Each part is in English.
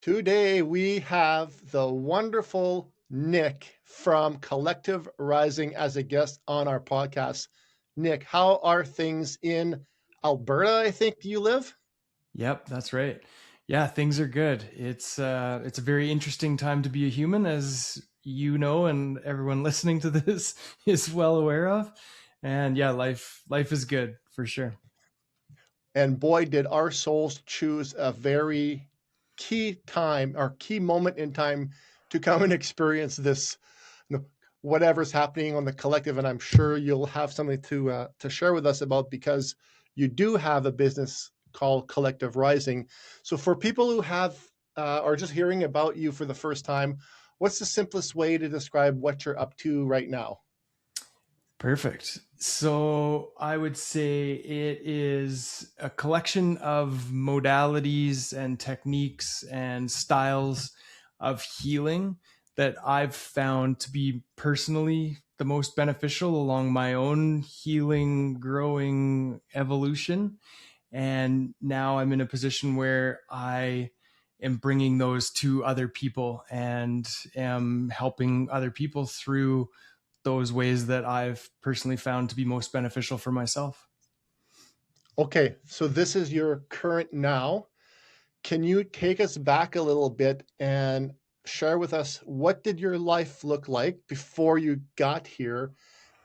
Today we have the wonderful Nick from Collective Rising as a guest on our podcast. Nick, how are things in Alberta? I think you live? Yep, that's right. Yeah, things are good. It's a very interesting time to be a human, as you know, and everyone listening to this is well aware of. And yeah, life is good for sure. And boy, did our souls choose a very key time or key moment in time to come and experience this, whatever's happening on the collective. And I'm sure you'll have something to share with us about because you do have a business called Collective Rising. So for people who have are just hearing about you for the first time, what's the simplest way to describe what you're up to right now? Perfect. So I would say it is a collection of modalities and techniques and styles of healing that I've found to be personally the most beneficial along my own healing, growing evolution. And now I'm in a position where I am bringing those to other people and am helping other people through those ways that I've personally found to be most beneficial for myself. Okay, so this is your current now. Can you take us back a little bit and share with us what did your life look like before you got here?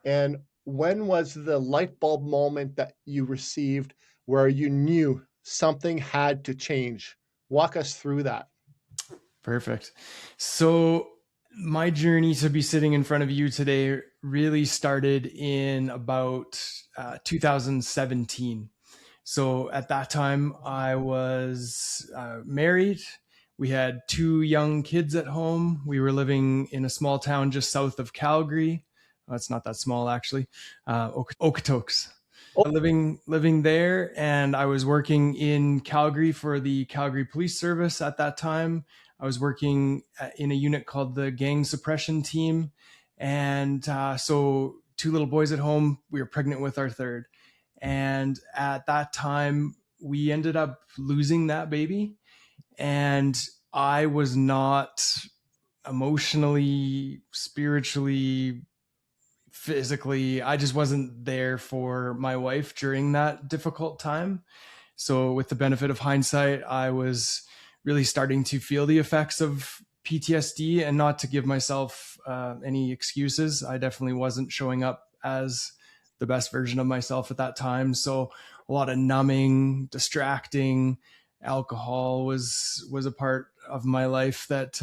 And when was the light bulb moment that you received where you knew something had to change? Walk us through that. Perfect. So my journey to be sitting in front of you today really started in about 2017. So at that time, I was married. We had two young kids at home. We were living in a small town just south of Calgary. It's not that small, actually. Okotoks. Oh, Living there, and I was working in Calgary for the Calgary Police Service at that time. I was working in a unit called the Gang Suppression Team, and so two little boys at home. We were pregnant with our third, and at that time, we ended up losing that baby. And I was not emotionally, spiritually, physically, I just wasn't there for my wife during that difficult time. So, with the benefit of hindsight, I was really starting to feel the effects of PTSD, and not to give myself any excuses. I definitely wasn't showing up as the best version of myself at that time. So, a lot of numbing, distracting, alcohol was a part of my life that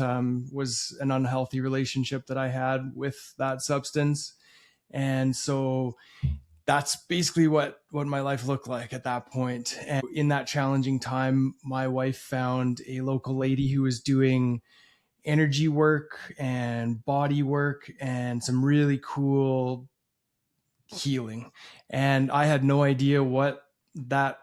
was an unhealthy relationship that I had with that substance. And so that's basically what my life looked like at that point. And in that challenging time, my wife found a local lady who was doing energy work and body work and some really cool healing. And I had no idea what that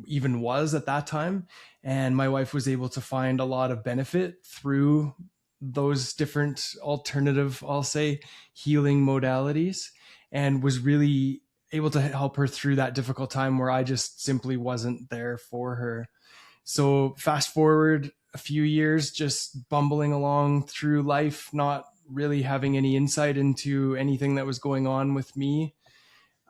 even was at that time. And my wife was able to find a lot of benefit through those different alternative, I'll say, healing modalities, and was really able to help her through that difficult time where I just simply wasn't there for her. So fast forward a few years, just bumbling along through life, not really having any insight into anything that was going on with me,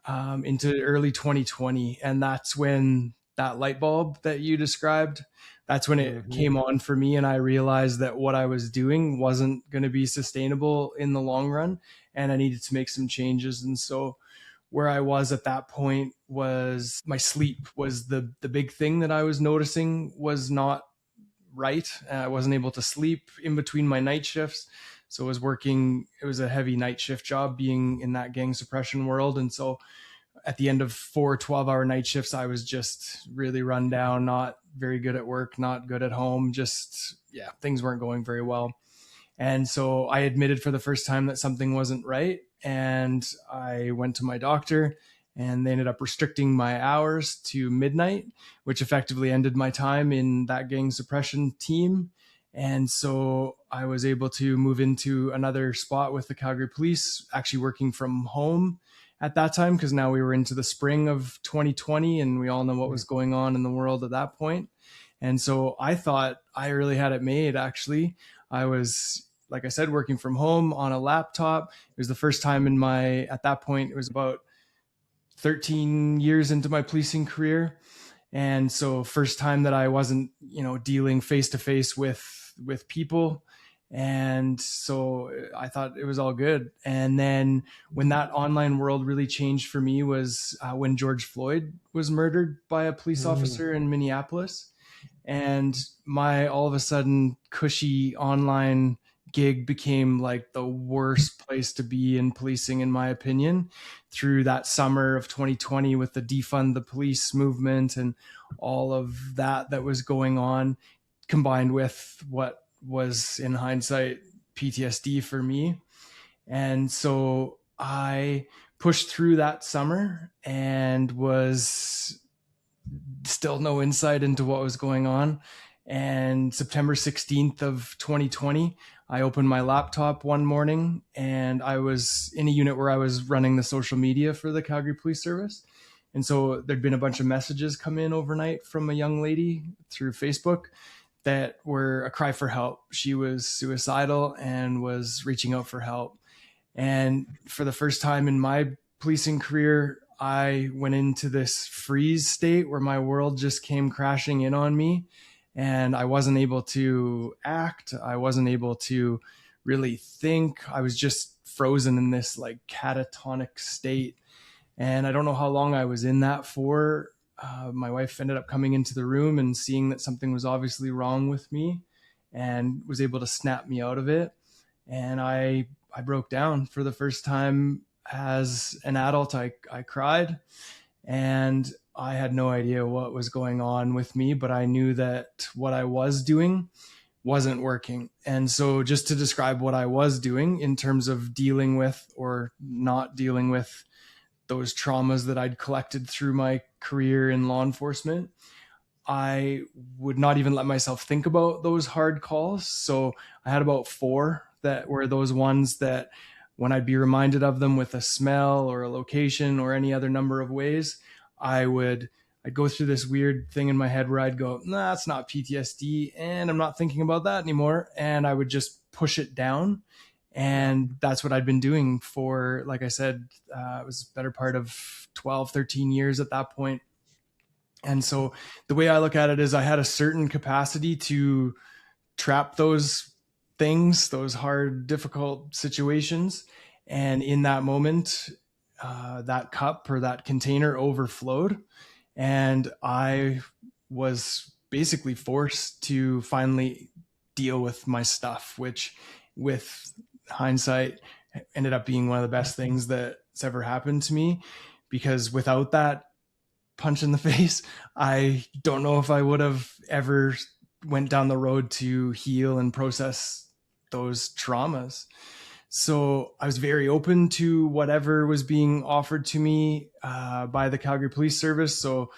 into early 2020. And that's when that light bulb that you described, that's when it mhm. came on for me. And I realized that what I was doing wasn't going to be sustainable in the long run. And I needed to make some changes. And so where I was at that point was my sleep was the big thing that I was noticing was not right. I wasn't able to sleep in between my night shifts. So I was working, it was a heavy night shift job being in that gang suppression world. And so at the end of 4 12-hour night shifts, I was just really run down, not very good at work, not good at home. Just, yeah, things weren't going very well. And so I admitted for the first time that something wasn't right. And I went to my doctor, and they ended up restricting my hours to midnight, which effectively ended my time in that gang suppression team. And so I was able to move into another spot with the Calgary Police, actually working from home at that time, because now we were into the spring of 2020 and we all know what was going on in the world at that point. And so I thought I really had it made, actually. I was, like I said, working from home on a laptop. It was the first time in my, at that point, it was about 13 years into my policing career. And so first time that I wasn't, dealing face to face with people. And so I thought it was all good. And then when that online world really changed for me was when George Floyd was murdered by a police Mm. officer in Minneapolis. And my all of a sudden cushy online gig became like the worst place to be in policing, in my opinion, through that summer of 2020 with the defund the police movement and all of that was going on, combined with what was in hindsight PTSD for me. And so I pushed through that summer and was still no insight into what was going on. And September 16th of 2020, I opened my laptop one morning and I was in a unit where I was running the social media for the Calgary Police Service. And so there'd been a bunch of messages come in overnight from a young lady through Facebook that were a cry for help. She was suicidal and was reaching out for help. And for the first time in my policing career, I went into this freeze state where my world just came crashing in on me and I wasn't able to act. I wasn't able to really think. I was just frozen in this like catatonic state. And I don't know how long I was in that for. My wife ended up coming into the room and seeing that something was obviously wrong with me and was able to snap me out of it. And I broke down for the first time as an adult. I cried and I had no idea what was going on with me, but I knew that what I was doing wasn't working. And so just to describe what I was doing in terms of dealing with or not dealing with those traumas that I'd collected through my career in law enforcement, I would not even let myself think about those hard calls. So I had about 4 that were those ones that when I'd be reminded of them with a smell or a location or any other number of ways, I'd go through this weird thing in my head where I'd go, nah, it's not PTSD and I'm not thinking about that anymore. And I would just push it down. And that's what I'd been doing for, like I said, it was a better part of 12, 13 years at that point. And so the way I look at it is I had a certain capacity to trap those things, those hard, difficult situations. And in that moment, that cup or that container overflowed. And I was basically forced to finally deal with my stuff, which with hindsight ended up being one of the best things that's ever happened to me. Because without that punch in the face, I don't know if I would have ever went down the road to heal and process those traumas. So I was very open to whatever was being offered to me by the Calgary Police Service. So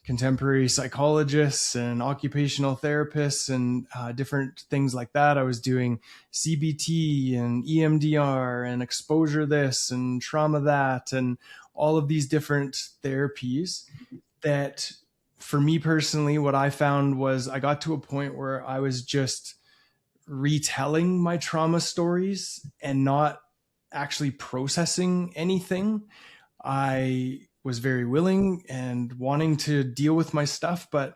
contemporary psychologists and occupational therapists and different things like that. I was doing CBT and EMDR and exposure this and trauma that and all of these different therapies that for me personally, what I found was I got to a point where I was just retelling my trauma stories and not actually processing anything. I was very willing and wanting to deal with my stuff, but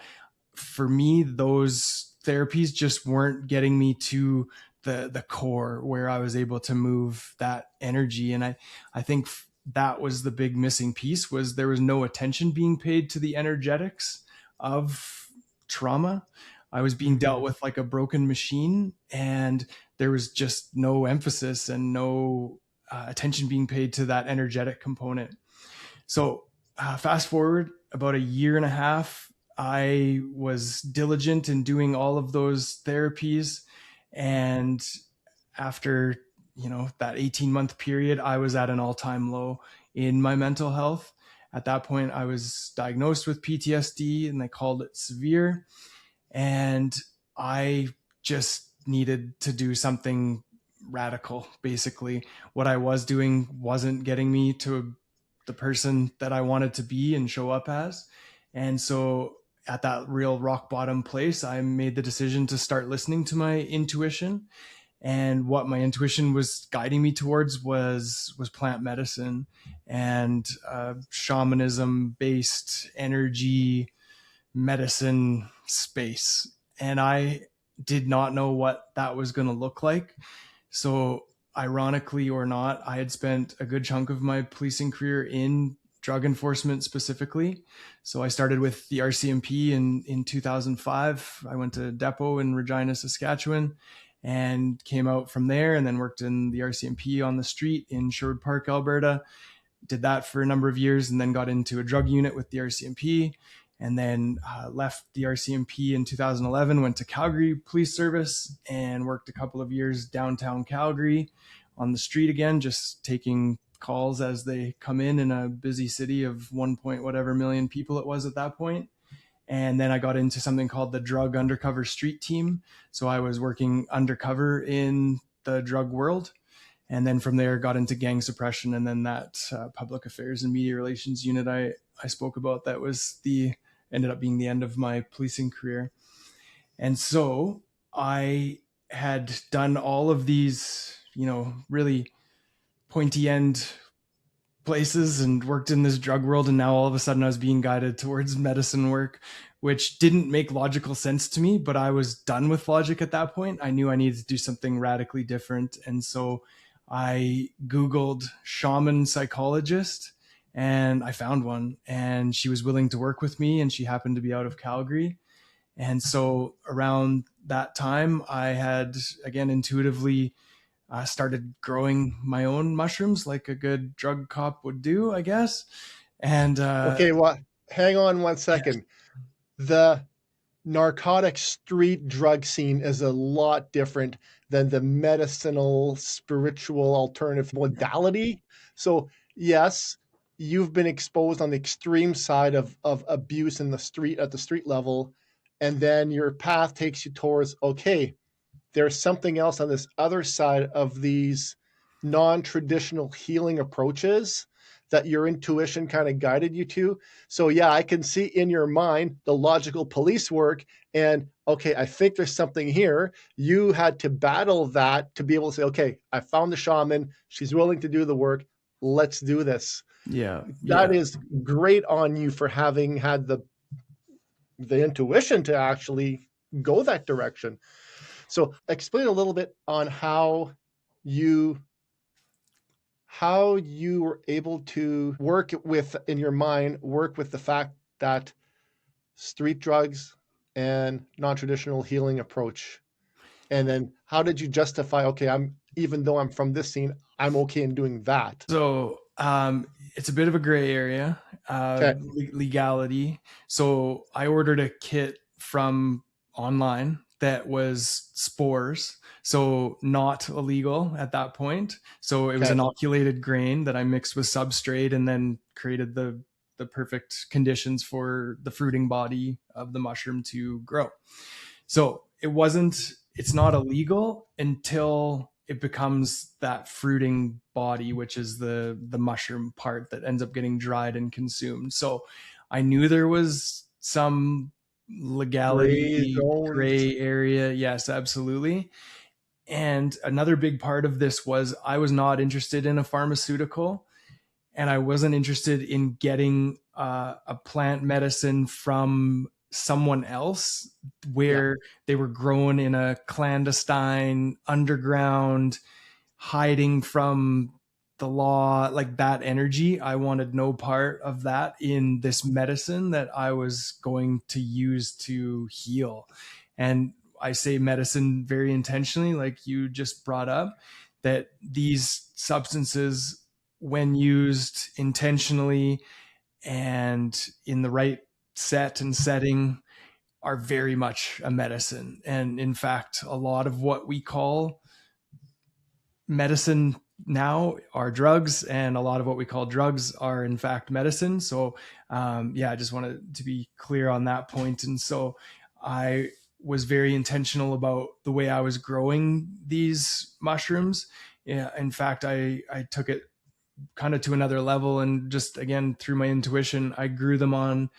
for me, those therapies just weren't getting me to the core where I was able to move that energy. And I think that was the big missing piece, was there was no attention being paid to the energetics of trauma. I was being dealt with like a broken machine, and there was just no emphasis and no attention being paid to that energetic component. So fast forward about a year and a half, I was diligent in doing all of those therapies. And after, that 18-month period, I was at an all-time low in my mental health. At that point, I was diagnosed with PTSD and they called it severe. And I just needed to do something radical. Basically, what I was doing wasn't getting me to the person that I wanted to be and show up as. And so at that real rock bottom place, I made the decision to start listening to my intuition. And what my intuition was guiding me towards was plant medicine and shamanism based energy medicine space. And I did not know what that was going to look like. So, ironically or not, I had spent a good chunk of my policing career in drug enforcement specifically. So I started with the RCMP in 2005. I went to Depot in Regina, Saskatchewan, and came out from there, and then worked in the RCMP on the street in Sherwood Park, Alberta. Did that for a number of years, and then got into a drug unit with the RCMP, and then left the RCMP in 2011, went to Calgary Police Service and worked a couple of years downtown Calgary on the street again, just taking calls as they come in a busy city of 1 point whatever million people it was at that point. And then I got into something called the Drug Undercover Street Team. So I was working undercover in the drug world. And then from there got into gang suppression, and then that public affairs and media relations unit I spoke about, that was ended up being the end of my policing career. And so I had done all of these, really pointy end places and worked in this drug world. And now all of a sudden I was being guided towards medicine work, which didn't make logical sense to me, but I was done with logic at that point. I knew I needed to do something radically different. And so I Googled shaman psychologist, and I found one, and she was willing to work with me, and she happened to be out of Calgary. And so around that time, I had, again, intuitively started growing my own mushrooms like a good drug cop would do, I guess. And Okay, well, hang on one yeah, second. The narcotic street drug scene is a lot different than the medicinal, spiritual, alternative modality. So, yes, you've been exposed on the extreme side of abuse in the street at the street level, and then your path takes you towards, okay, there's something else on this other side of these non-traditional healing approaches that your intuition kind of guided you to. So yeah, I can see in your mind the logical police work, and okay, I think there's something here. You had to battle that to be able to say, okay, I found the shaman, she's willing to do the work, let's do this. yeah, That yeah. is great on you for having had the intuition to actually go that direction. So explain a little bit on you how you were able to work with, in your mind, work with the fact that street drugs and non-traditional healing approach. And then how did you justify, okay, even though I'm from this scene, I'm okay in doing that. So it's a bit of a gray area, Okay. legality. So I ordered a kit from online that was spores, so not illegal at that point. So it was Okay. inoculated grain that I mixed with substrate, and then created the perfect conditions for the fruiting body of the mushroom to grow. So it's not illegal until it becomes that fruiting body, which is the mushroom part that ends up getting dried and consumed. So I knew there was some Gray legality zones. gray area. Yes, absolutely. And another big part of this was I was not interested in a pharmaceutical, and I wasn't interested in getting a plant medicine from someone else Yeah. where they were grown in a clandestine underground, hiding from the law, like that energy. I wanted no part of that in this medicine that I was going to use to heal. And I say medicine very intentionally, like you just brought up, that these substances, when used intentionally and in the right set and setting, are very much a medicine. And in fact, a lot of what we call medicine now are drugs, and a lot of what we call drugs are in fact medicine. So yeah, I just wanted to be clear on that point. And so I was very intentional about the way I was growing these mushrooms. Yeah, in fact, I took it kind of to another level, and just again through my intuition, I grew them on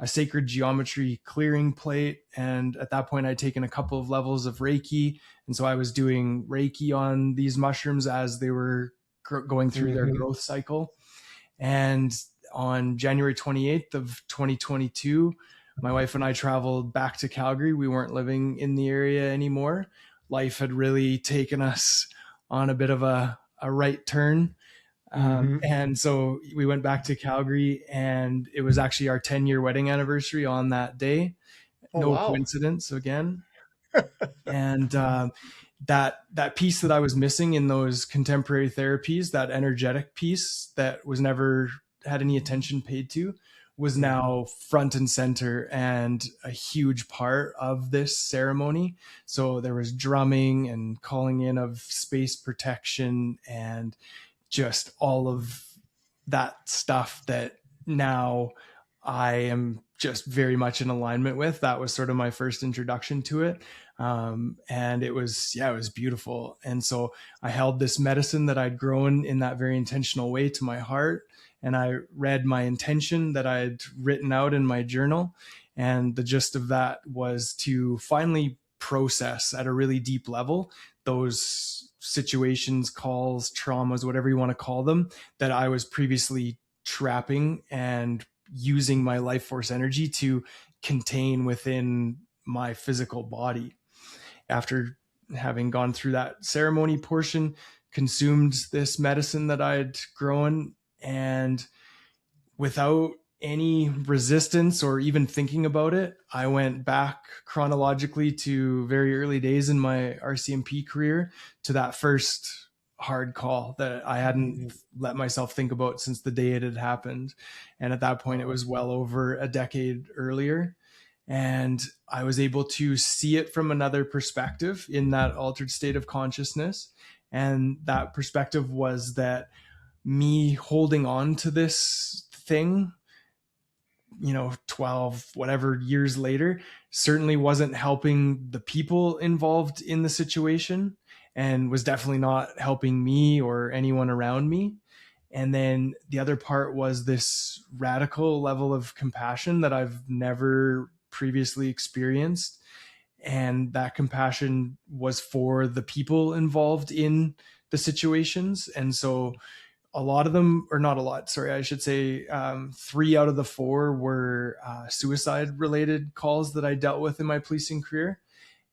a sacred geometry clearing plate. And at that point, I'd taken a couple of levels of Reiki. And so I was doing Reiki on these mushrooms as they were going through their Mm-hmm. growth cycle. And on January 28th of 2022, my wife and I traveled back to Calgary. We weren't living in the area anymore. Life had really taken us on a bit of a right turn. Mm-hmm. And so we went back to Calgary, and it was actually our 10-year wedding anniversary on that day. Oh, No wow. coincidence again. And that piece that I was missing in those contemporary therapies, that energetic piece that was never had any attention paid to, was Mm-hmm. now front and center and a huge part of this ceremony. So there was drumming and calling in of space protection and just all of that stuff that now I am just very much in alignment with. That was sort of my first introduction to it. And it was, yeah, it was beautiful. And so I held this medicine that I'd grown in that very intentional way to my heart. And I read my intention that I'd written out in my journal. And the gist of that was to finally process at a really deep level those situations, calls, traumas, whatever you want to call them, that I was previously trapping and using my life force energy to contain within my physical body. After having gone through that ceremony portion, consumed this medicine that I'd grown, and without any resistance or even thinking about it, I went back chronologically to very early days in my RCMP career, to that first hard call that I hadn't Mm-hmm. let myself think about since the day it had happened. And at that point, it Wow. was well over a decade earlier. And I was able to see it from another perspective in that altered state of consciousness. And that perspective was that me holding on to this thing, 12 whatever years later, certainly wasn't helping the people involved in the situation, and was definitely not helping me or anyone around me. And then the other part was this radical level of compassion that I've never previously experienced. And that compassion was for the people involved in the situations. And so a lot of them, or not a lot, sorry, I should say, 3 out of the 4 were suicide related calls that I dealt with in my policing career.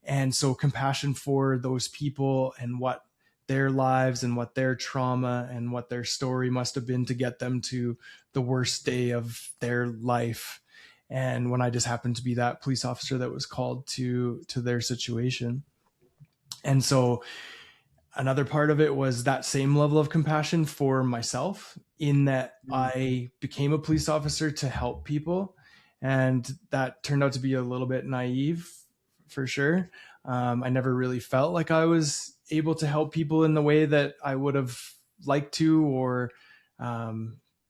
And so compassion for those people and what their lives and what their trauma and what their story must have been to get them to the worst day of their life. And when I just happened to be that police officer that was called to their situation. And so another part of it was that same level of compassion for myself, in that I became a police officer to help people. And that turned out to be a little bit naive, for sure. I never really felt like I was able to help people in the way that I would have liked to, or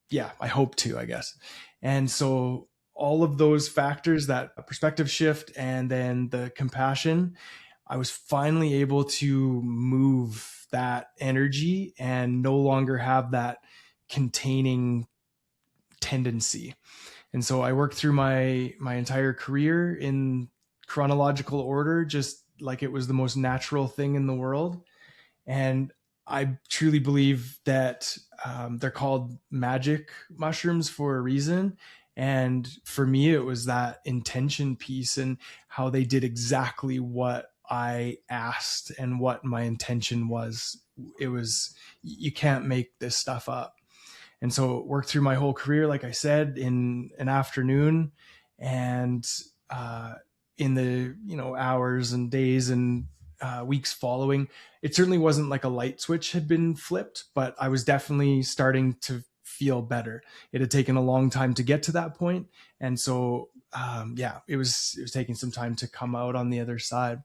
yeah, I hope to, I guess. And so all of those factors, that perspective shift and then the compassion, I was finally able to move that energy and no longer have that containing tendency. And so I worked through my entire career in chronological order, just like it was the most natural thing in the world. And I truly believe that they're called magic mushrooms for a reason. And for me, it was that intention piece and how they did exactly what I asked and what my intention was. It was, you can't make this stuff up. And so worked through my whole career, like I said, in an afternoon. And in the hours and days and weeks following, it certainly wasn't like a light switch had been flipped, but I was definitely starting to feel better. It had taken a long time to get to that point. And so yeah, it was taking some time to come out on the other side.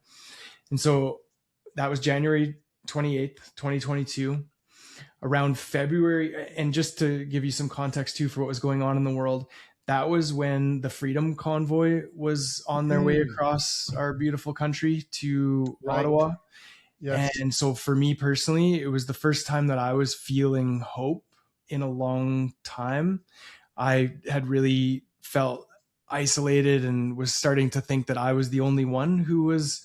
And so that was January 28th, 2022. Around February, and just to give you some context too for what was going on in the world, that was when the Freedom Convoy was on their way Mm. across our beautiful country to Right. Ottawa. Yes. And so for me personally, it was the first time that I was feeling hope in a long time. I had really felt isolated and was starting to think that I was the only one who was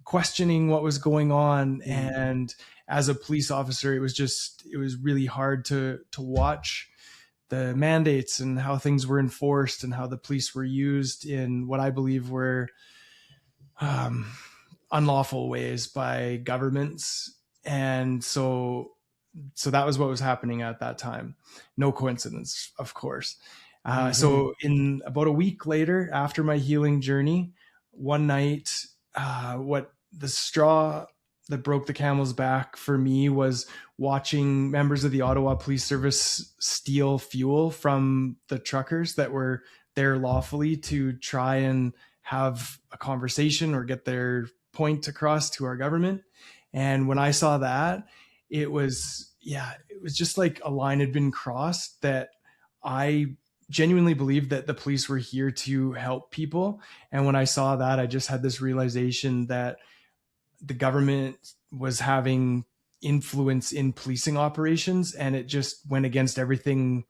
questioning what was going on. Mm. And as a police officer, it was really hard to watch the mandates and how things were enforced and how the police were used in what I believe were um, unlawful ways by governments. And so that was what was happening at that time. No coincidence, of course. Mm-hmm. So in about a week later, after my healing journey, one night, what the straw that broke the camel's back for me was watching members of the Ottawa Police Service steal fuel from the truckers that were there lawfully to try and have a conversation or get their point across to our government. And when I saw that, it was just like a line had been crossed, that I genuinely believed that the police were here to help people. And when I saw that, I just had this realization that the government was having influence in policing operations, and it just went against everything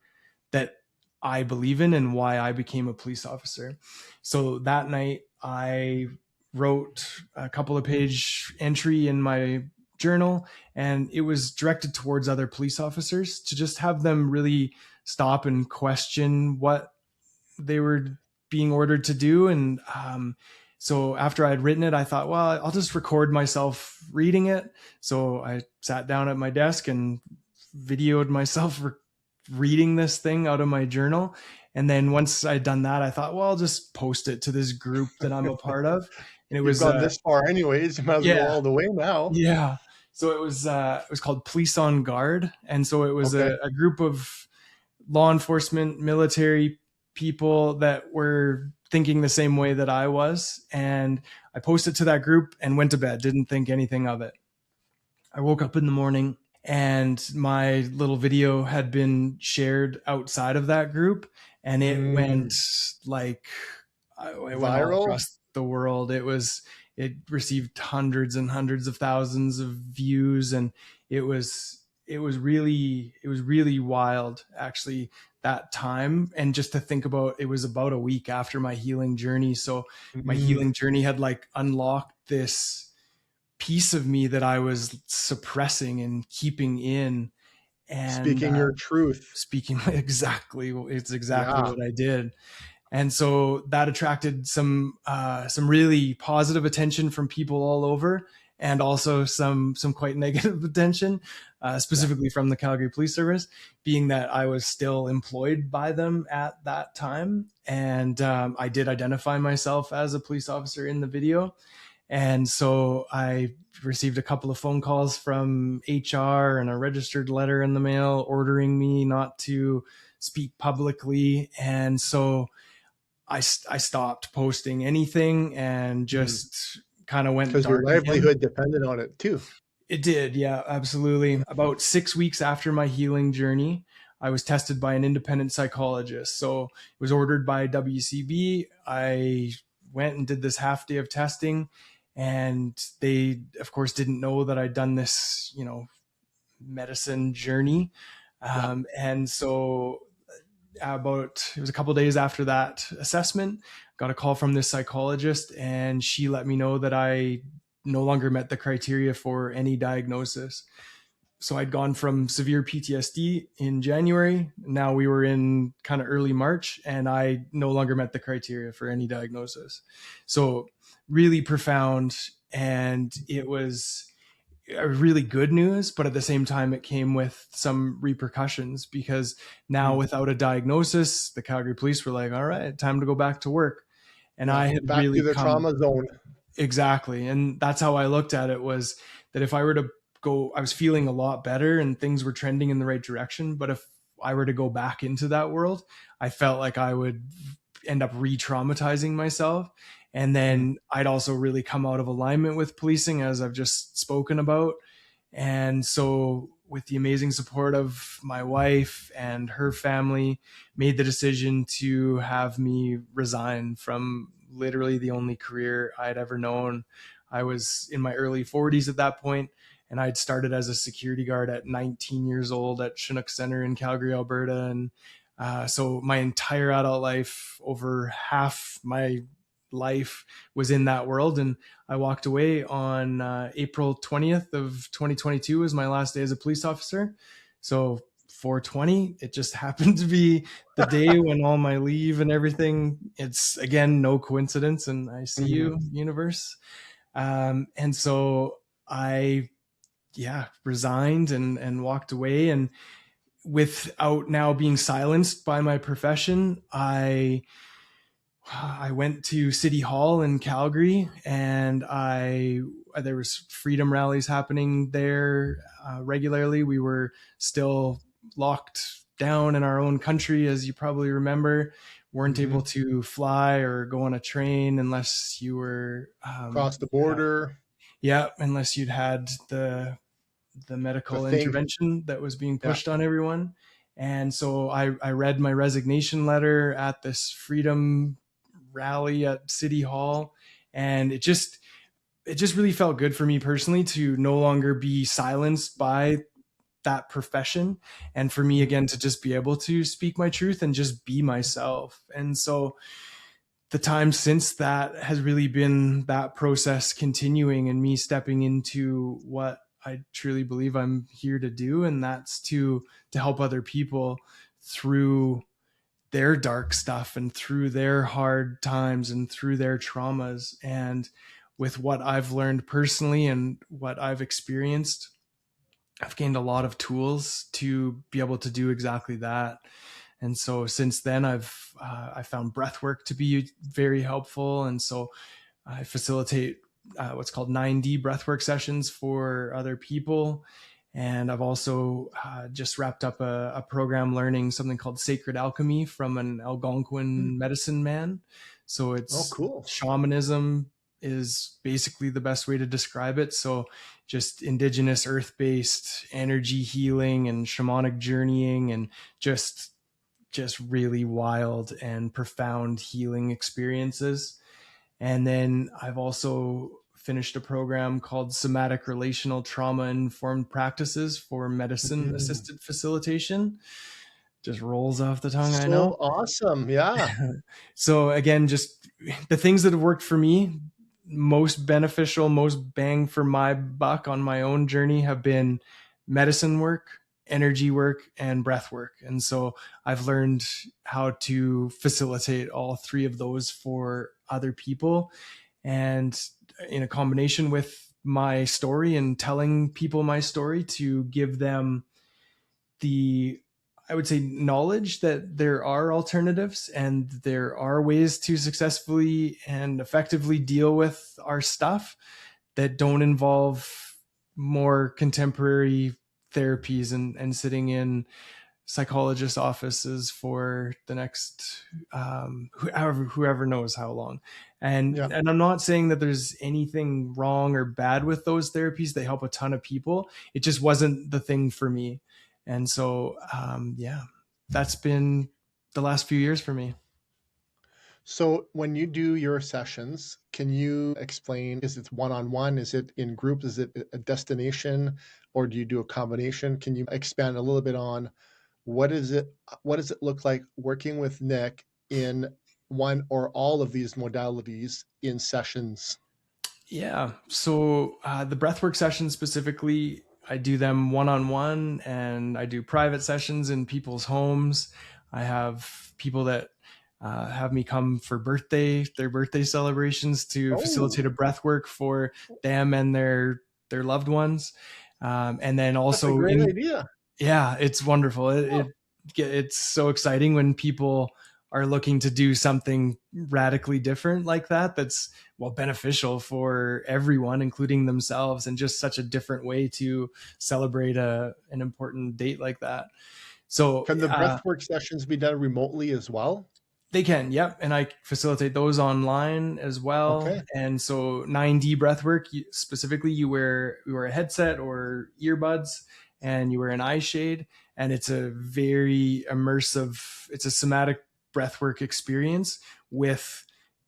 that I believe in and why I became a police officer. So that night I wrote a couple of page entry in my journal, and it was directed towards other police officers to just have them really stop and question what they were being ordered to do. And so after I had written it, I thought, well, I'll just record myself reading it. So I sat down at my desk and videoed myself reading this thing out of my journal. And then once I'd done that, I thought, well, I'll just post it to this group that I'm a part of. And it You've was, gone this far anyways. You might as well go yeah, all the way now. yeah. So it was called Police on Guard. And so it was Okay. a group of law enforcement, military people that were thinking the same way that I was. And I posted to that group and went to bed, didn't think anything of it. I woke up in the morning and my little video had been shared outside of that group, and it went Mm. like it went all Viral? across the world. It received hundreds and hundreds of thousands of views, and it was really wild, actually, that time. And just to think about, it was about a week after my healing journey. So my Mm. healing journey had like unlocked this piece of me that I was suppressing and keeping in. And Speaking your truth. speaking exactly, it's exactly Yeah. what I did. And so that attracted some really positive attention from people all over, and also some quite negative attention, Yeah. specifically from the Calgary Police Service, being that I was still employed by them at that time. And I did identify myself as a police officer in the video. And so I received a couple of phone calls from HR and a registered letter in the mail ordering me not to speak publicly. And so I stopped posting anything and just kind of went Because your dark again. livelihood depended on it too. It did. Yeah, absolutely. About 6 weeks after my healing journey, I was tested by an independent psychologist. So it was ordered by WCB. I went and did this half day of testing, and they, of course, didn't know that I'd done this, medicine journey. Yeah. And so about it was a couple of days after that assessment, got a call from this psychologist, and she let me know that I no longer met the criteria for any diagnosis. So I'd gone from severe PTSD in January. Now we were in kind of early March, and I no longer met the criteria for any diagnosis. So really profound. And it was a really good news, but at the same time, it came with some repercussions, because now Mm. without a diagnosis, the Calgary police were like, all right, time to go back to work. And Yeah. I had Back to really the come. trauma zone. Exactly. And that's how I looked at it, was that if I were to go, I was feeling a lot better and things were trending in the right direction. But if I were to go back into that world, I felt like I would end up re-traumatizing myself. And Mm. then I'd also really come out of alignment with policing, as I've just spoken about. And so with the amazing support of my wife and her family, made the decision to have me resign from literally the only career I'd ever known. I was in my early 40s at that point, and I'd started as a security guard at 19 years old at Chinook Center in Calgary, Alberta. And So my entire adult life, over half my life, was in that world. And I walked away on April 20th of 2022 was my last day as a police officer. So 420, it just happened to be the day when all my leave and everything, it's again, no coincidence. And I see Mhm. you, universe. And so I, yeah, resigned and walked away. And without now being silenced by my profession, I went to City Hall in Calgary, and I there was freedom rallies happening there regularly. We were still locked down in our own country, as you probably remember. Weren't able Mhm. to fly or go on a train unless you were, Across the border, yeah, unless you'd had the the medical thing. intervention that was being Yeah. pushed on everyone. And so I read my resignation letter at this freedom rally at City Hall. And it just really felt good for me personally to no longer be silenced by that profession. And for me, Mhm. again, to just be able to speak my truth and just be myself. And so the time since that has really been that process continuing and me stepping into what I truly believe I'm here to do, and that's to help other people through their dark stuff and through their hard times and through their traumas. And with what I've learned personally and what I've experienced, I've gained a lot of tools to be able to do exactly that. And so since then, I found breath work to be very helpful. And so I facilitate what's called 9D breathwork sessions for other people. And I've also just wrapped up a program learning something called sacred alchemy from an Algonquin medicine man. So Oh, it's cool. shamanism is basically the best way to describe it. So just indigenous earth-based energy healing and shamanic journeying and just really wild and profound healing experiences. And then I've also finished a program called Somatic Relational Trauma Informed Practices for Medicine Mm. Assisted Facilitation. Just rolls off the tongue, I know. So awesome. Yeah. So again, just the things that have worked for me, most beneficial, most bang for my buck on my own journey have been medicine work, energy work, and breath work. And so I've learned how to facilitate all three of those for other people. And in a combination with my story and telling people my story to give them the, I would say, knowledge that there are alternatives and there are ways to successfully and effectively deal with our stuff that don't involve more contemporary therapies and sitting in psychologist offices for the next whoever knows how long. Yeah. And I'm not saying that there's anything wrong or bad with those therapies. They help a ton of people. It just wasn't the thing for me. And so yeah, that's been the last few years for me. So when you do your sessions, can you explain, is it one-on-one? Is it in groups? Is it a destination? Or do you do a combination? Can you expand a little bit on what does it look like working with Nick in one or all of these modalities in sessions? Yeah. So the breathwork sessions specifically, I do them one on one, and I do private sessions in people's homes. I have people that have me come for their birthday celebrations to facilitate Oh, a breathwork for them and their loved ones. And then that's a also great in idea. yeah, it's wonderful. Oh, It's so exciting when people are looking to do something radically different like that. That's well beneficial for everyone, including themselves, and just such a different way to celebrate an important date like that. So can the breathwork sessions be done remotely as well? they can, yep. And I facilitate those online as well. Okay. And so 9D breathwork, specifically, you wear a headset or earbuds, and you wear an eye shade, and it's a very immersive. It's a somatic breathwork experience with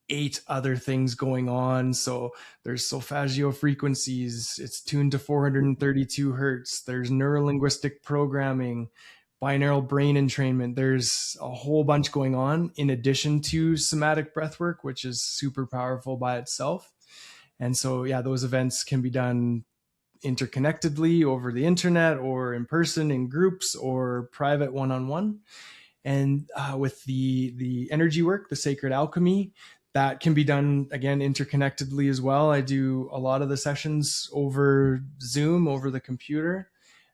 8 other things going on. So there's solfeggio frequencies. It's tuned to 432 hertz. There's neurolinguistic programming, binaural brain entrainment. There's a whole bunch going on in addition to somatic breath work, which is super powerful by itself. And so, yeah, those events can be done interconnectedly over the internet or in person in groups or private one-on-one. And with the energy work, the sacred alchemy, that can be done again interconnectedly as well. I do a lot of the sessions over Zoom, over the computer.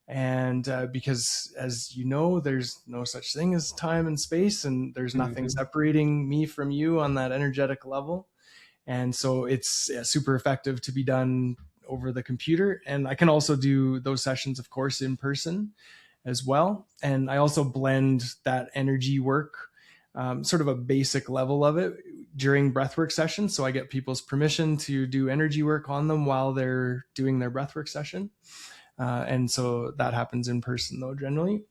And because, as you know, there's no such thing as time and space, and there's nothing Mhm. separating me from you on that energetic level. And so it's super effective to be done over the computer. And I can also do those sessions, of course, in person as well. And I also blend that energy work, sort of a basic level of it during breathwork sessions. So I get people's permission to do energy work on them while they're doing their breathwork session. And so that happens in person, though, generally.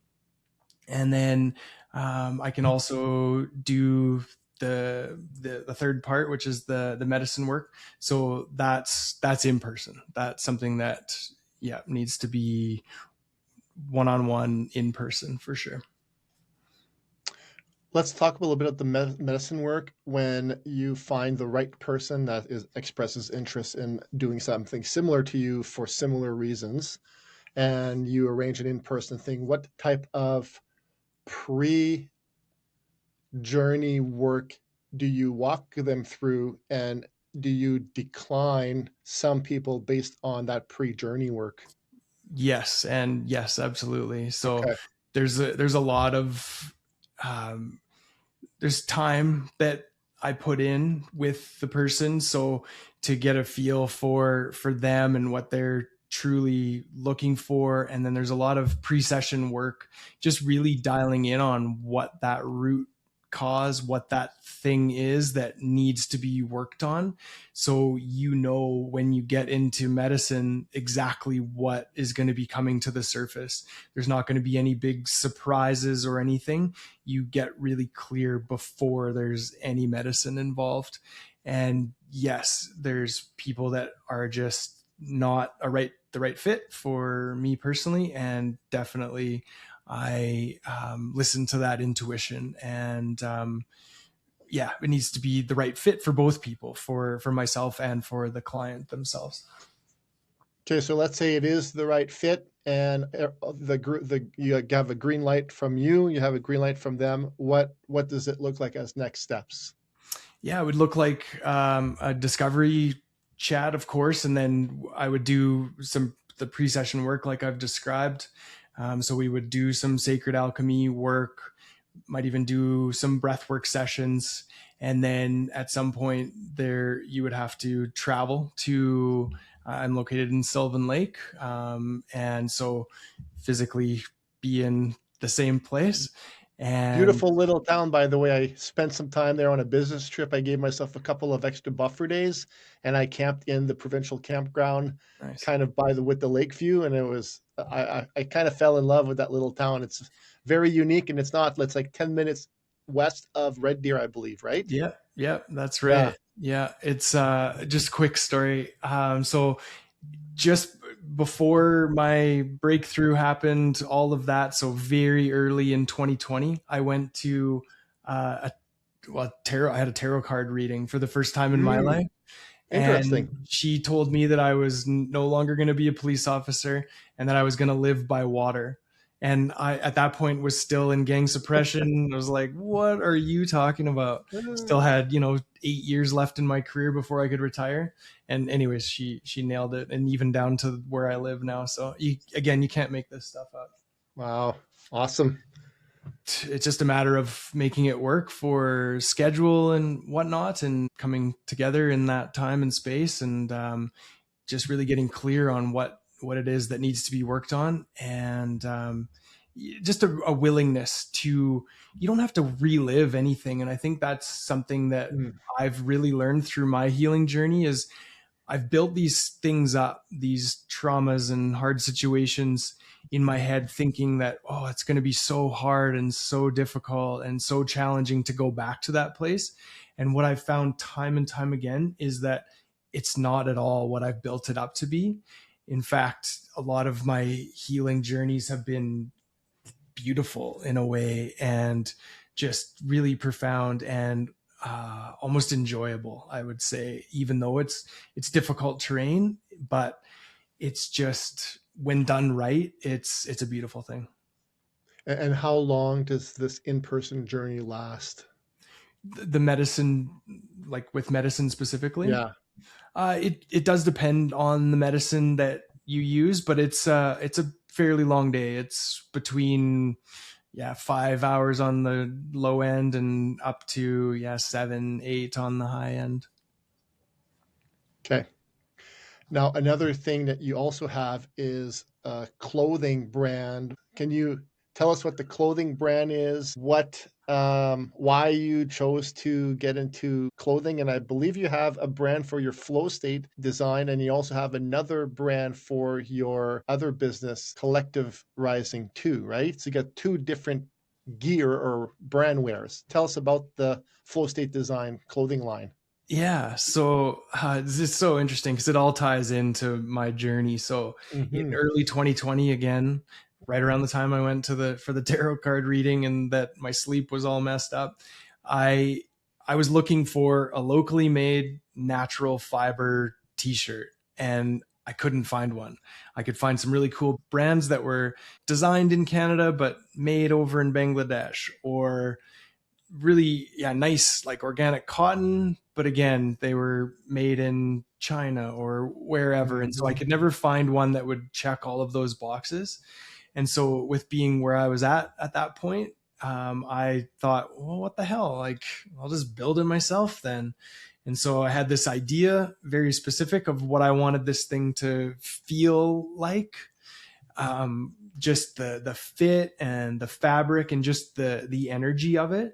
And then I can also do the third part, which is the medicine work. So that's in person. That's something that, yeah, needs to be one-on-one in person for sure. Let's talk a little bit about the medicine work. When you find the right person that expresses interest in doing something similar to you for similar reasons, and you arrange an in-person thing, what type of pre-journey work do you walk them through, and do you decline some people based on that pre-journey work? Yes, and yes, absolutely. So Okay. there's a lot of um, there's time that I put in with the person, so to get a feel for them and what they're truly looking for. And then there's a lot of pre-session work, just really dialing in on what that root cause, what that thing is that needs to be worked on. So, you know, when you get into medicine, exactly what is going to be coming to the surface. There's not going to be any big surprises or anything. You get really clear before there's any medicine involved. And yes, there's people that are just not the right fit for me personally, and definitely I listen to that intuition. And yeah, it needs to be the right fit for both people, for myself and for the client themselves. Okay, so let's say it is the right fit, and the you have a green light from you, you have a green light from them. What does it look like as next steps? Yeah, it would look like a discovery chat, of course, and then I would do some the pre-session work like I've described. So we would do some sacred alchemy work, might even do some breathwork sessions, and then at some point there you would have to travel to. I'm located in Sylvan Lake, and so physically be in the same place. And Beautiful little town, by the way. I spent some time there on a business trip. I gave myself a couple of extra buffer days, and I camped in the provincial campground, nice. kind of by the with the lake view, and it was I kind of fell in love with that little town. It's very unique, and it's like 10 minutes west of Red Deer, I believe, right? Yeah, yeah, that's Yeah. right. Yeah, it's just a quick story. So just before my breakthrough happened, all of that. So very early in 2020, I went to a tarot. I had a tarot card reading for the first time in my Mm, life, interesting. and she told me that I was no longer going to be a police officer and that I was going to live by water. And I, at that point, was still in gang suppression. I was like, "What are you talking about?" Still had 8 years left in my career before I could retire. And anyways, she nailed it, and even down to where I live now. So again, you can't make this stuff up. Wow. Awesome. It's just a matter of making it work for schedule and whatnot, and coming together in that time and space, and just really getting clear on what it is that needs to be worked on. And just a willingness to, you don't have to relive anything. And I think that's something that Mm, I've really learned through my healing journey is I've built these things up, these traumas and hard situations in my head, thinking that, oh, it's going to be so hard and so difficult and so challenging to go back to that place. And what I've found time and time again is that it's not at all what I've built it up to be. In fact, a lot of my healing journeys have been beautiful in a way, and just really profound, and almost enjoyable, I would say, even though it's difficult terrain, but it's just, when done right, it's a beautiful thing. And how long does this in-person journey last? The medicine, like with medicine specifically, Yeah. it does depend on the medicine that you use, but it's a fairly long day. It's between 5 hours on the low end and up to 7, 8 on the high end. Okay. Now, another thing that you also have is a clothing brand. Can you tell us what the clothing brand is? Why you chose to get into clothing? And I believe you have a brand for your flow state design, and you also have another brand for your other business, Collective Rising, too, right? So you got two different gear or brand wears. Tell us about the flow state design clothing line. Yeah, so this is so interesting because it all ties into my journey. So in Hmm. early 2020, again, right around the time I went to the for the tarot card reading and that my sleep was all messed up, I I was looking for a locally made natural fiber t-shirt, and I couldn't find one. I could find some really cool brands that were designed in Canada but made over in Bangladesh, or really nice like organic cotton, but again they were made in China or wherever, and so I Hmm. could never find one that would check all of those boxes. And so with being where I was at that point, I thought, well, what the hell, like I'll just build it myself then. And so I had this idea very specific of what I wanted this thing to feel like, just the fit and the fabric and just the energy of it.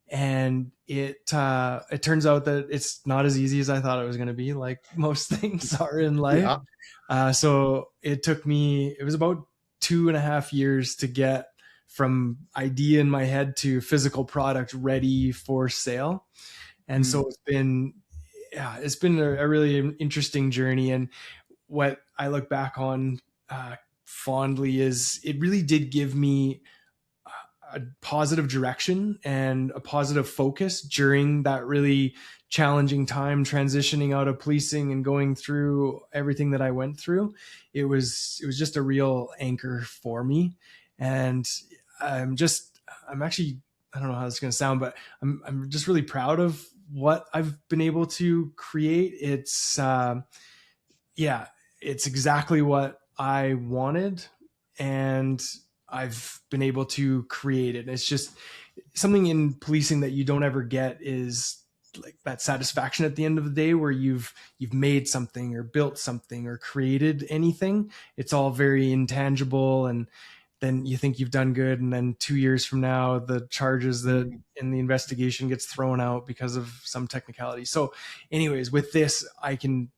And it turns out that it's not as easy as I thought it was going to be, like most things are in life. Yeah. So it took me, it was about 2.5 years to get from idea in my head to physical product ready for sale. And Mm. so it's been a really interesting journey. And what I look back on fondly is it really did give me a positive direction and a positive focus during that really challenging time transitioning out of policing and going through everything that I went through. It was just a real anchor for me. And I'm actually, I don't know how this is going to sound, but I'm just really proud of what I've been able to create. Yeah, it's exactly what I wanted, and I've been able to create it. It's just something in policing that you don't ever get, is like that satisfaction at the end of the day where you've made something or built something or created anything. It's all very intangible, and then you think you've done good, and then 2 years from now the charges that Mm. in the investigation gets thrown out because of some technicality. So anyways, with this I can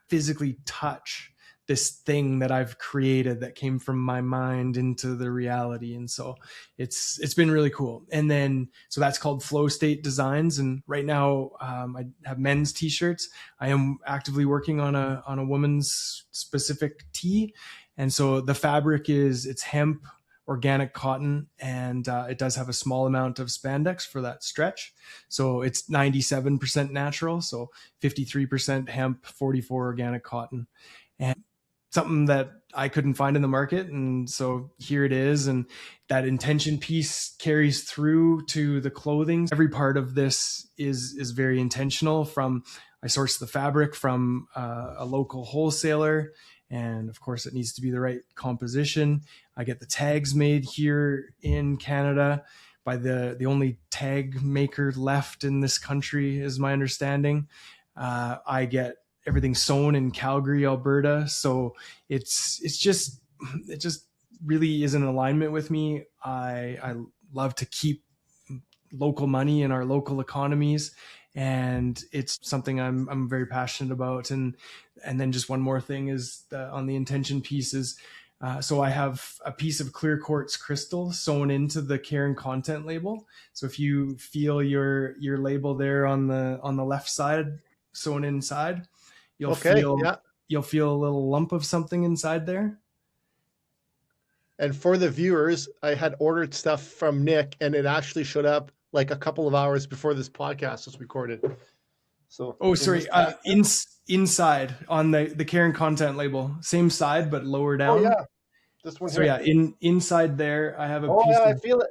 physically touch this thing that I've created that came from my mind into the reality. And so it's been really cool. And then so that's called Flow State Designs. And right now I have men's t-shirts. I am actively working on a woman's specific tee. And so the fabric it's hemp, organic cotton, and it does have a small amount of spandex for that stretch. So it's 97% natural, so 53% hemp, 44 organic cotton, and something that I couldn't find in the market. And so here it is. And that intention piece carries through to the clothing. Every part of this is very intentional. From I source the fabric from a local wholesaler, and of course it needs to be the right composition. I get the tags made here in Canada by the only tag maker left in this country, is my understanding. I get everything sewn in Calgary, Alberta. So it's just, it just really is in alignment with me. I love to keep local money in our local economies, and it's something I'm very passionate about. And then just one more thing is on the intention pieces. So I have a piece of clear quartz crystal sewn into the care and content label. So if you feel your label there on the left side sewn inside, you'll Okay. feel Yeah. you'll feel a little lump of something inside there. And for the viewers, I had ordered stuff from Nick, and it actually showed up like a couple of hours before this podcast was recorded. So Oh, in this sorry. packet. Inside on the care and content label, same side but lower Oh down. yeah, this one So here. yeah, inside there, I have a Oh piece yeah, I of feel it.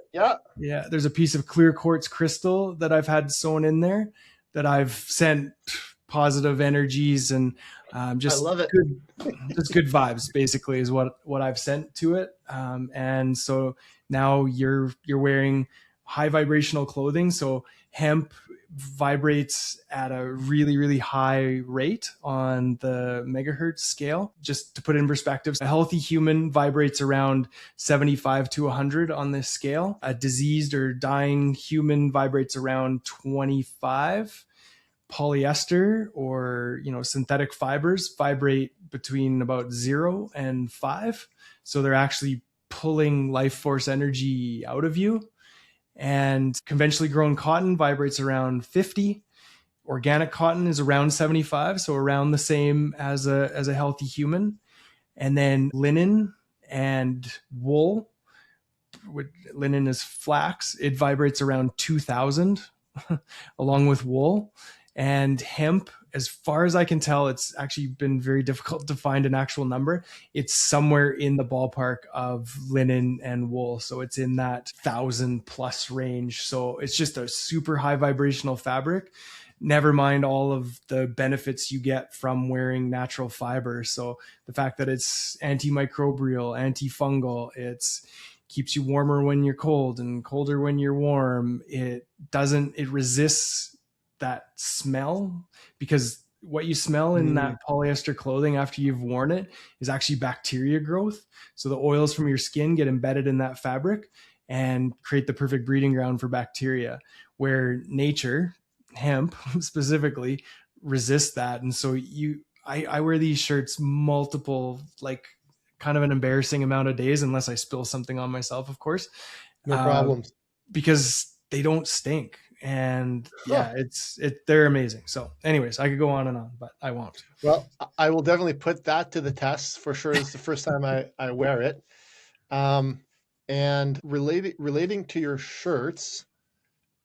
Yeah, there's a piece of clear quartz crystal that I've had sewn in there that I've sent positive energies and I love it. just good vibes basically is what I've sent to it. And so now you're wearing high vibrational clothing. So hemp vibrates at a really, really high rate on the megahertz scale. Just to put it in perspective, a healthy human vibrates around 75 to 100 on this scale. A diseased or dying human vibrates around 25. Polyester or synthetic fibers vibrate between about 0 and 5, so they're actually pulling life force energy out of you. And conventionally grown cotton vibrates around 50. Organic cotton is around 75, so around the same as a healthy human. And then linen and wool, linen is flax, it vibrates around 2000 along with wool. And hemp, as far as I can tell, it's actually been very difficult to find an actual number. It's somewhere in the ballpark of linen and wool. So it's in that 1,000+ range. So it's just a super high vibrational fabric. Never mind all of the benefits you get from wearing natural fiber. So the fact that it's antimicrobial, antifungal, it's keeps you warmer when you're cold and colder when you're warm. It resists that smell, because what you smell in that polyester clothing after you've worn it is actually bacteria growth. So the oils from your skin get embedded in that fabric and create the perfect breeding ground for bacteria, where nature, hemp specifically, resists that. And so I wear these shirts multiple, like, kind of an embarrassing amount of days, unless I spill something on myself, of course, no uh, problems. because they don't stink. And Huh. yeah, they're amazing. So anyways, I could go on and on, but I won't. Well, I will definitely put that to the test for sure. It's the first time I wear it. Um, and relating to your shirts,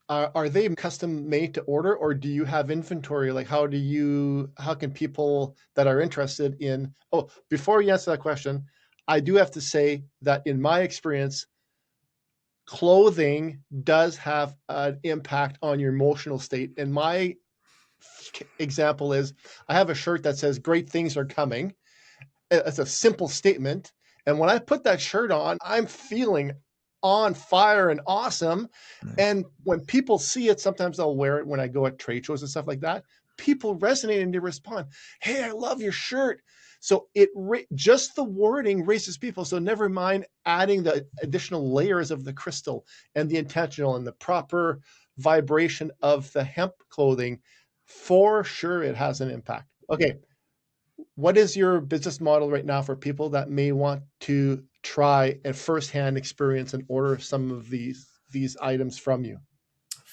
are they custom made to order, or do you have inventory? Like, how can people that are interested in, oh, before you answer that question, I do have to say that in my experience, clothing does have an impact on your emotional state. And my example is I have a shirt that says great things are coming. It's a simple statement. And when I put that shirt on, I'm feeling on fire and awesome. Nice. And when people see it, sometimes I'll wear it when I go at trade shows and stuff like that. People resonate and they respond, "Hey, I love your shirt." So just the wording raises people. So never mind adding the additional layers of the crystal and the intentional and the proper vibration of the hemp clothing. For sure, it has an impact. Okay, what is your business model right now for people that may want to try a firsthand experience and order some of these items from you?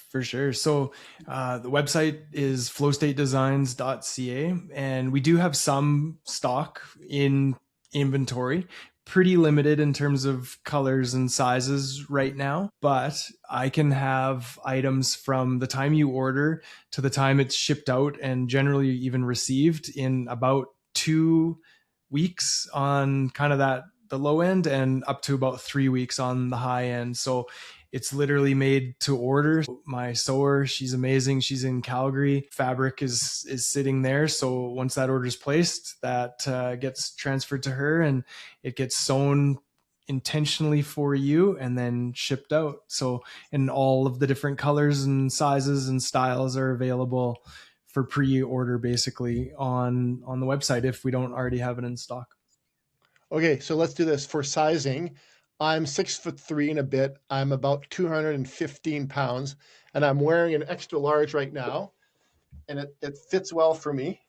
For sure. So the website is flowstatedesigns.ca, and we do have some stock in inventory, pretty limited in terms of colors and sizes right now, but I can have items from the time you order to the time it's shipped out, and generally even received, in about 2 weeks on kind of the low end, and up to about 3 weeks on the high end. So it's literally made to order. My sewer, she's amazing. She's in Calgary. Fabric is sitting there. So once that order is placed, that gets transferred to her, and it gets sewn intentionally for you and then shipped out. So, and all of the different colors and sizes and styles are available for pre-order, basically on the website, if we don't already have it in stock. Okay, so let's do this for sizing. I'm 6'3" and a bit. I'm about 215 pounds, and I'm wearing an extra large right now, and it fits well for me.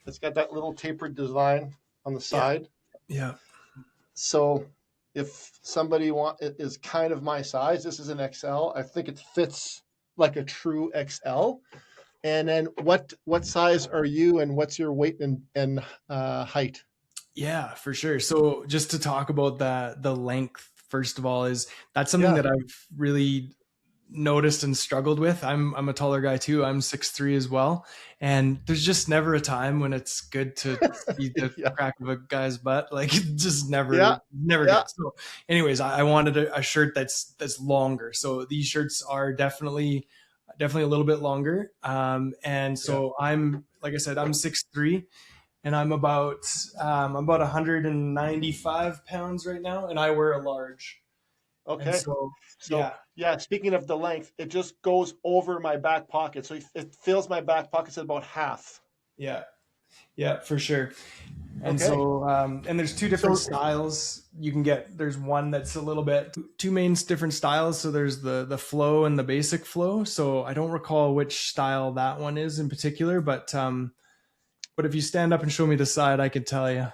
It's got that little tapered design on the Yeah. side. Yeah. So if somebody is kind of my size, this is an XL. I think it fits like a true XL. And then what size are you, and what's your weight and height? Yeah, for sure. So just to talk about that, the length, first of all, is that's something Yeah, that I've really noticed and struggled with. I'm a taller guy too. I'm 6'3" as well. And there's just never a time when it's good to see the yeah, crack of a guy's butt. Like it just yeah, never yeah, good. So anyways, I wanted a shirt that's longer. So these shirts are definitely a little bit longer. And yeah. so I'm, like I said, I'm 6'3" and I'm about 195 pounds right now, and I wear a large. And Okay. so So yeah, yeah, speaking of the length, it just goes over my back pocket. So it fills my back pockets at about half. yeah, yeah, for sure. And Okay. so and there's two different So styles you can get. There's one that's a little bit two main different styles. So there's the flow and the basic flow. So I don't recall which style that one is in particular, but if you stand up and show me the side, I can tell you.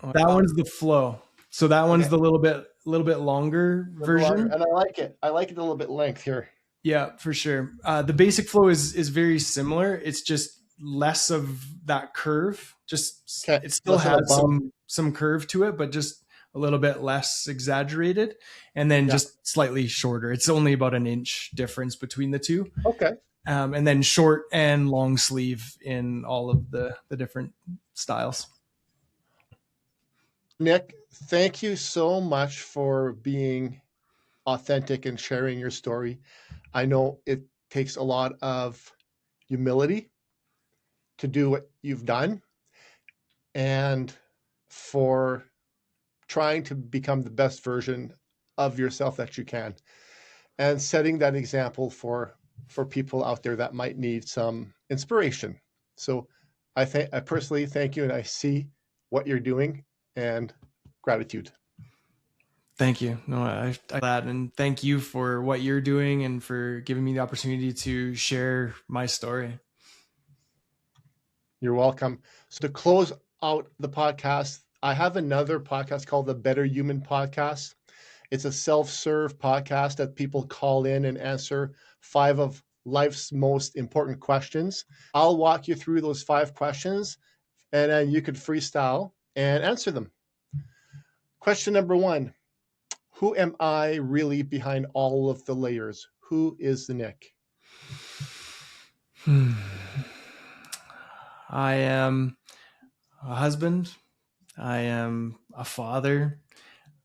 That one's the flow. So that one's okay, the little bit longer a little longer, version. and I like it. I like it a little bit length here. Yeah, for sure. The basic flow is very similar. It's just less of that curve. Just Okay, it still less of has a bump. some curve to it, but just a little bit less exaggerated, and then Yeah. just slightly shorter. It's only about an inch difference between the two, Okay. and then short and long sleeve in all of the different styles. Nick, thank you so much for being authentic and sharing your story. I know it takes a lot of humility to do what you've done and for trying to become the best version of yourself that you can and setting that example for people out there that might need some inspiration. So I personally thank you and I see what you're doing and gratitude. Thank you. No, I that and thank you for what you're doing and for giving me the opportunity to share my story. You're welcome. So to close out the podcast, I have another podcast called the Better Human Podcast. It's a self-serve podcast that people call in and answer 5 of life's most important questions. I'll walk you through those 5 questions and then you could freestyle and answer them. Question number 1: who am I really behind all of the layers? Who is the Nick? Hmm. I am a husband. I am a father.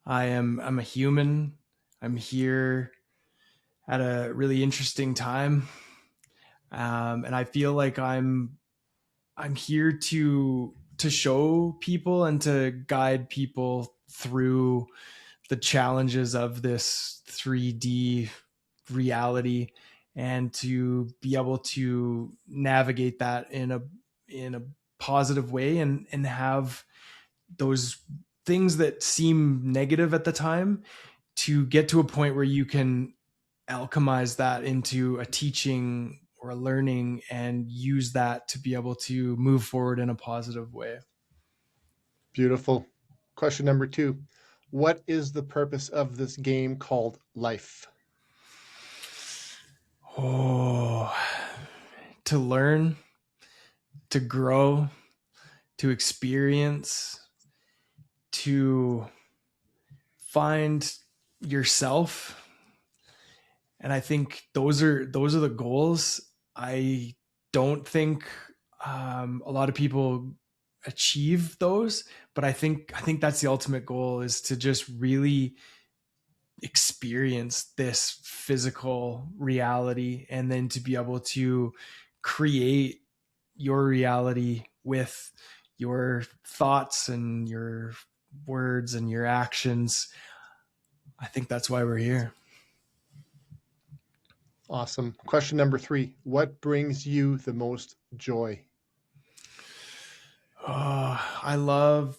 I'm a human. I'm here at a really interesting time. And I feel like I'm here to show people and to guide people through the challenges of this 3D reality and to be able to navigate that in a positive way and have those things that seem negative at the time to get to a point where you can alchemize that into a teaching or a learning and use that to be able to move forward in a positive way. Beautiful. Question number 2: what is the purpose of this game called life? Oh, to learn, to grow, to experience, to find yourself. And I think those are the goals. I don't think a lot of people achieve those, but I think that's the ultimate goal is to just really experience this physical reality and then to be able to create your reality with your thoughts and your words and your actions. I think that's why we're here. Awesome. Question number 3: what brings you the most joy? I love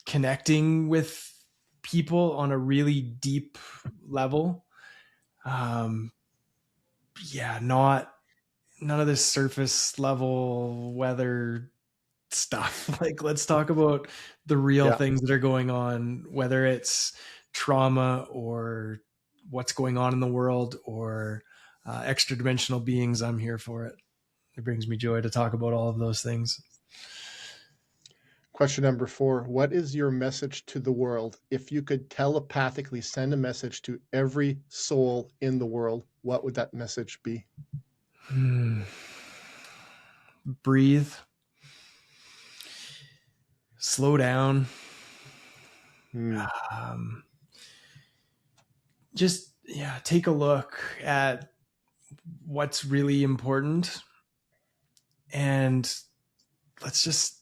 connecting with people on a really deep level. Um, yeah, not none of this surface level weather stuff. Like, let's talk about the real Yeah, things that are going on, whether it's trauma or what's going on in the world or extra dimensional beings. I'm here for it. It brings me joy to talk about all of those things. Question number 4. What is your message to the world? If you could telepathically send a message to every soul in the world, what would that message be? Breathe, slow down, Hmm. um, just take a look at what's really important, and let's just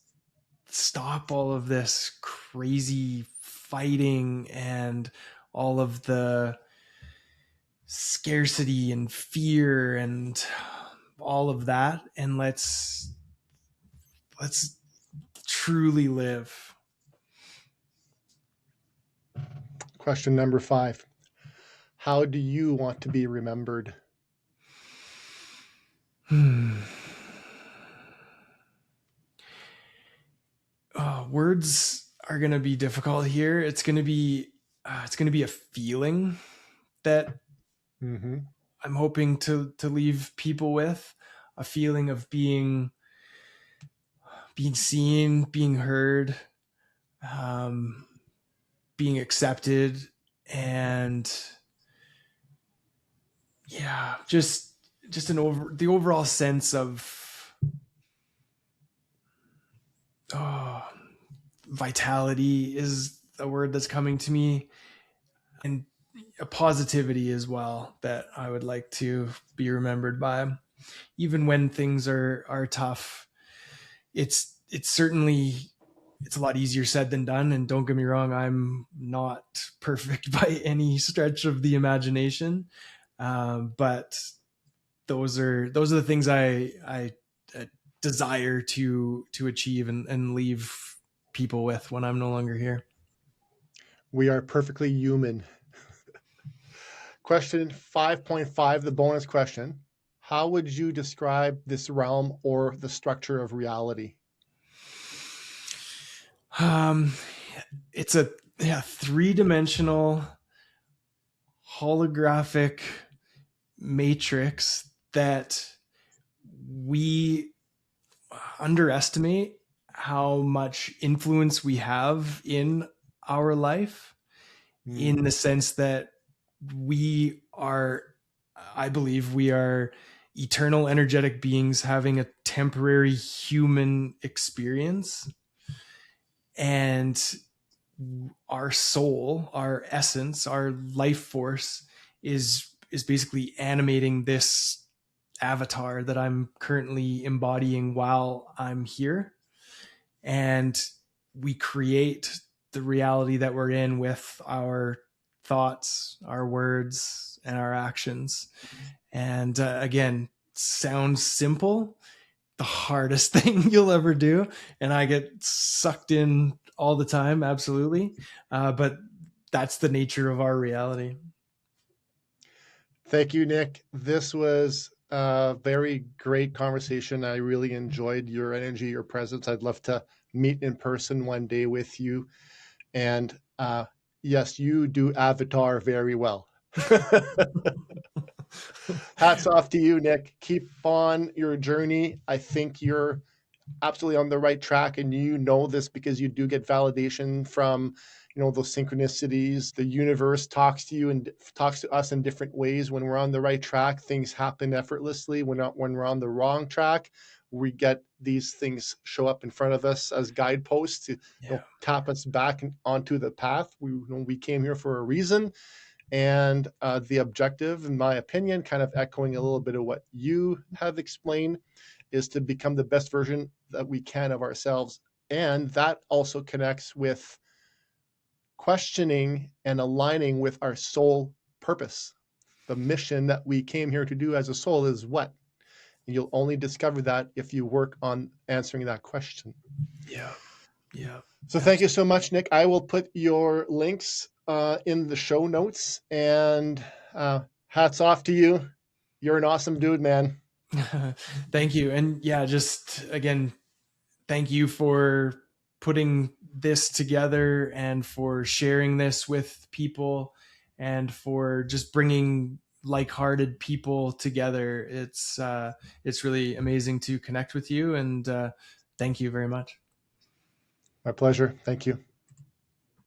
stop all of this crazy fighting and all of the scarcity and fear and all of that, and let's truly live. Question number 5. How do you want to be remembered? Words are going to be difficult here. It's going to be a feeling that Mm-hmm. I'm hoping to leave people with, a feeling of being seen, being heard, um, being accepted, and just the overall sense of oh, vitality is a word that's coming to me, and a positivity as well that I would like to be remembered by, even when things are tough. It's certainly it's a lot easier said than done, and don't get me wrong, I'm not perfect by any stretch of the imagination, but those are the things I desire to achieve and leave people with when I'm no longer here. We are perfectly human. Question 5.5, the bonus question. How would you describe this realm or the structure of reality? Um, it's a three-dimensional holographic matrix that we underestimate how much influence we have in our life, in Mm. the sense that we are, I believe, we are eternal energetic beings having a temporary human experience. And our soul, our essence, our life force is basically animating this avatar that I'm currently embodying while I'm here. And we create the reality that we're in with our thoughts, our words, and our actions. And again, sounds simple, the hardest thing you'll ever do. And I get sucked in all the time, absolutely. But that's the nature of our reality. Thank you, Nick. This was a very great conversation. I really enjoyed your energy, your presence. I'd love to meet in person one day with you. And yes, you do Avatar very well. Hats off to you, Nick. Keep on your journey. I think you're absolutely on the right track, and you know this because you do get validation from those synchronicities. The universe talks to you and talks to us in different ways. When we're on the right track, things happen effortlessly. When we're on the wrong track, we get these things show up in front of us as guideposts to tap us back onto the path. We came here for a reason. And the objective, in my opinion, kind of echoing a little bit of what you have explained, is to become the best version that we can of ourselves. And that also connects with questioning and aligning with our soul purpose. The mission that we came here to do as a soul is what? And you'll only discover that if you work on answering that question. Yeah. Yeah. So thank you so much, Nick. I will put your links in the show notes, and hats off to you. You're an awesome dude, man. Thank you. And yeah, just again, thank you for putting this together and for sharing this with people and for just bringing like-hearted people together. It's really amazing to connect with you, and thank you very much. My pleasure. Thank you.